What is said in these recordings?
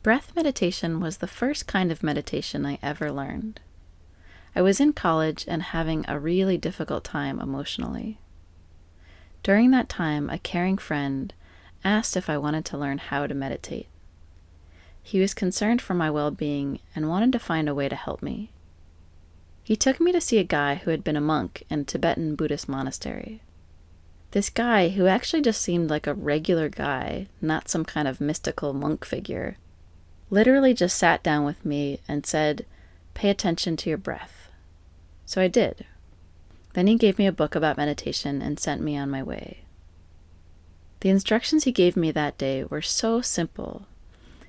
Breath meditation was the first kind of meditation I ever learned. I was in college and having a really difficult time emotionally. During that time, a caring friend asked if I wanted to learn how to meditate. He was concerned for my well-being and wanted to find a way to help me. He took me to see a guy who had been a monk in a Tibetan Buddhist monastery. This guy, who actually just seemed like a regular guy, not some kind of mystical monk figure, literally just sat down with me and said, "Pay attention to your breath." So I did. Then he gave me a book about meditation and sent me on my way. The instructions he gave me that day were so simple,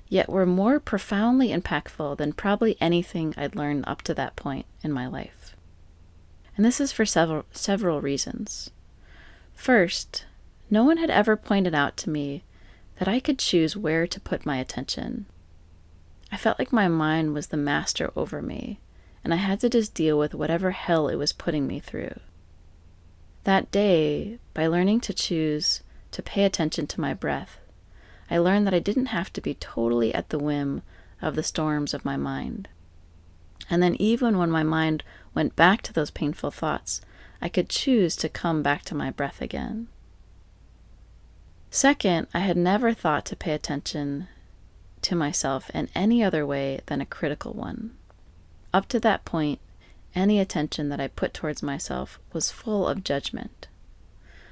yet were more profoundly impactful than probably anything I'd learned up to that point in my life. And this is for several reasons. First, no one had ever pointed out to me that I could choose where to put my attention. I felt like my mind was the master over me, and I had to just deal with whatever hell it was putting me through. That day, by learning to choose to pay attention to my breath, I learned that I didn't have to be totally at the whim of the storms of my mind. And then even when my mind went back to those painful thoughts, I could choose to come back to my breath again. Second, I had never thought to pay attention to myself in any other way than a critical one. Up to that point, any attention that I put towards myself was full of judgment.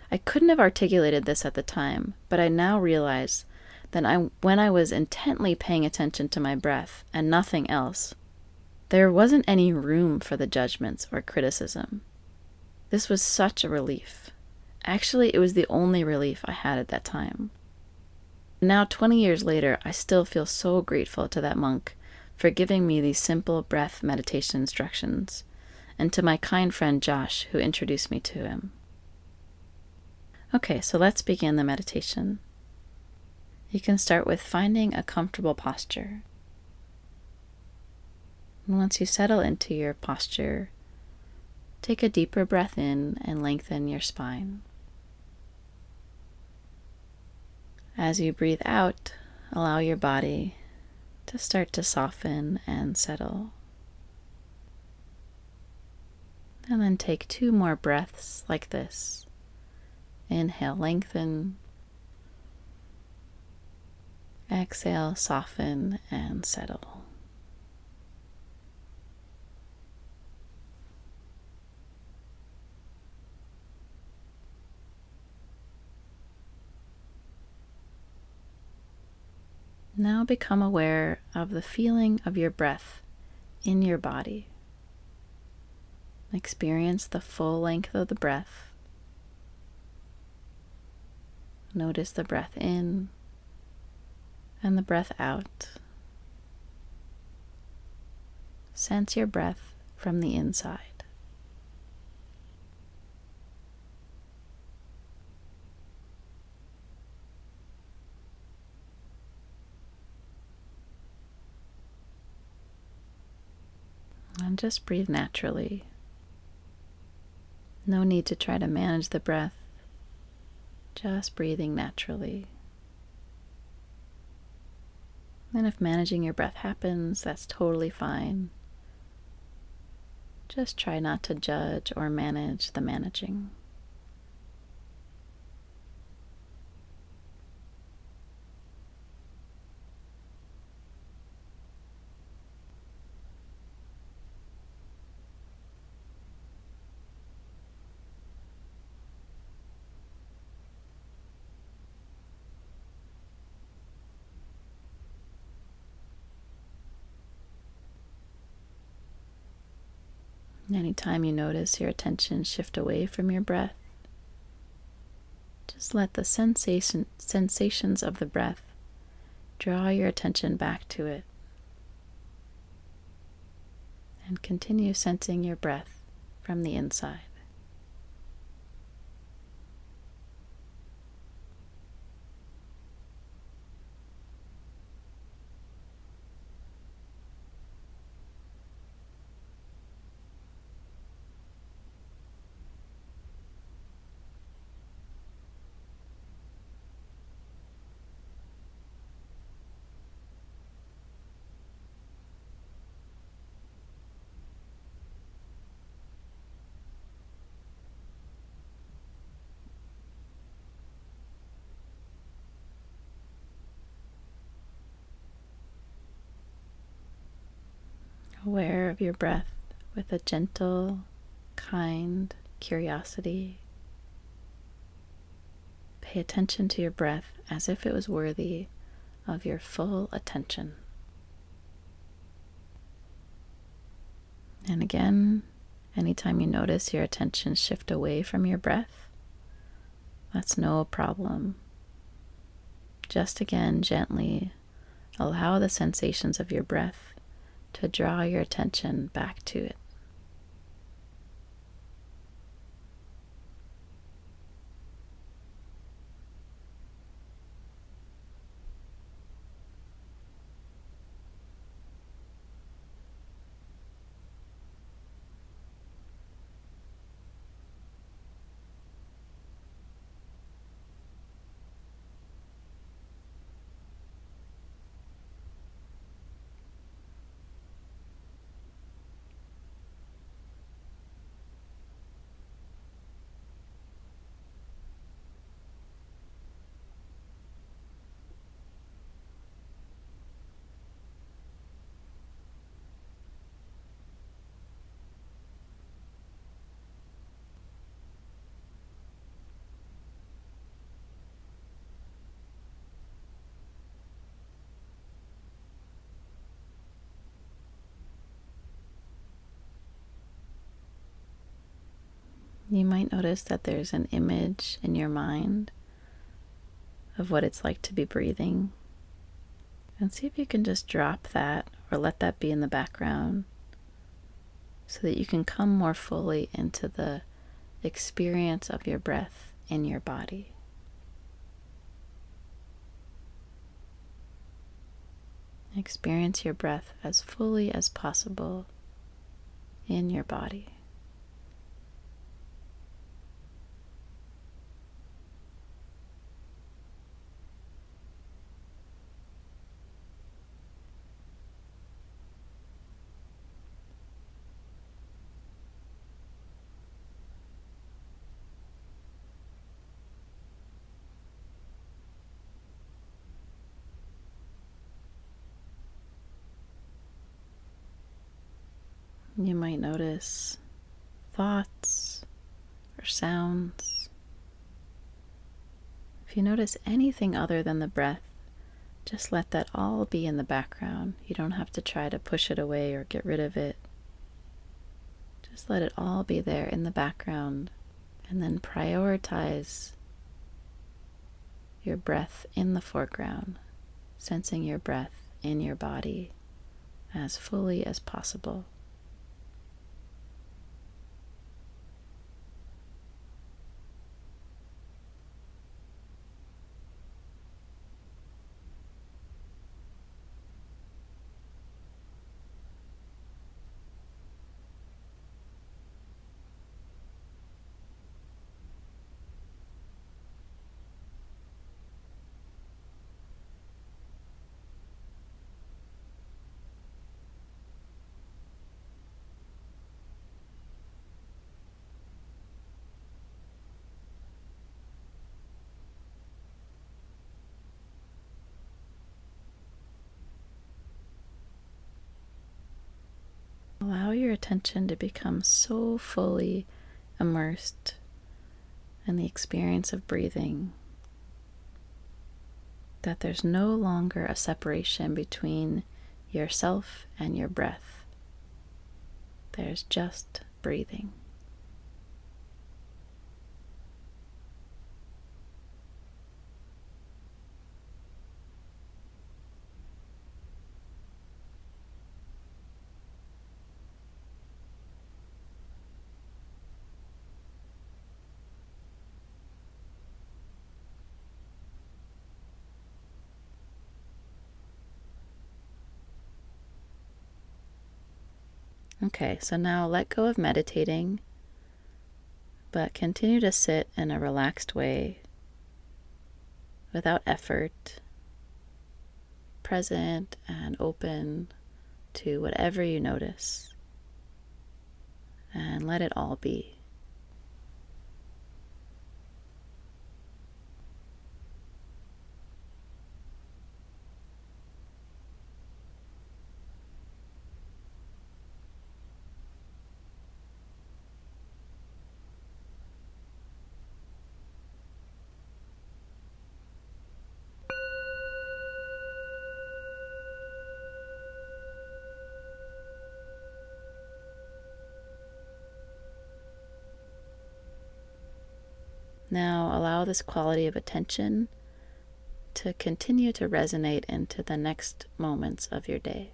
I couldn't have articulated this at the time, but I now realize that when I was intently paying attention to my breath and nothing else, there wasn't any room for the judgments or criticism. This was such a relief. Actually, it was the only relief I had at that time. Now, 20 years later, I still feel so grateful to that monk for giving me these simple breath meditation instructions, and to my kind friend Josh, who introduced me to him. Okay, so let's begin the meditation. You can start with finding a comfortable posture. And once you settle into your posture, take a deeper breath in and lengthen your spine. As you breathe out, allow your body to start to soften and settle. And then take 2 more breaths like this. Inhale, lengthen. Exhale, soften and settle. Now become aware of the feeling of your breath in your body. Experience the full length of the breath. Notice the breath in and the breath out. Sense your breath from the inside. And just breathe naturally. No need to try to manage the breath. Just breathing naturally. And if managing your breath happens, that's totally fine. Just try not to judge or manage the managing. Anytime you notice your attention shift away from your breath, just let the sensations of the breath draw your attention back to it. And continue sensing your breath from the inside. aware of your breath with a gentle, kind curiosity. Pay attention to your breath as if it was worthy of your full attention. And again, anytime you notice your attention shift away from your breath, that's no problem. Just again, gently allow the sensations of your breath to draw your attention back to it. You might notice that there's an image in your mind of what it's like to be breathing. And see if you can just drop that or let that be in the background so that you can come more fully into the experience of your breath in your body. Experience your breath as fully as possible in your body. You might notice thoughts or sounds. If you notice anything other than the breath, just let that all be in the background. You don't have to try to push it away or get rid of it. Just let it all be there in the background, and then prioritize your breath in the foreground, sensing your breath in your body as fully as possible. Allow your attention to become so fully immersed in the experience of breathing that there's no longer a separation between yourself and your breath. There's just breathing. Okay, so now let go of meditating, but continue to sit in a relaxed way, without effort, present and open to whatever you notice, and let it all be. Now allow this quality of attention to continue to resonate into the next moments of your day.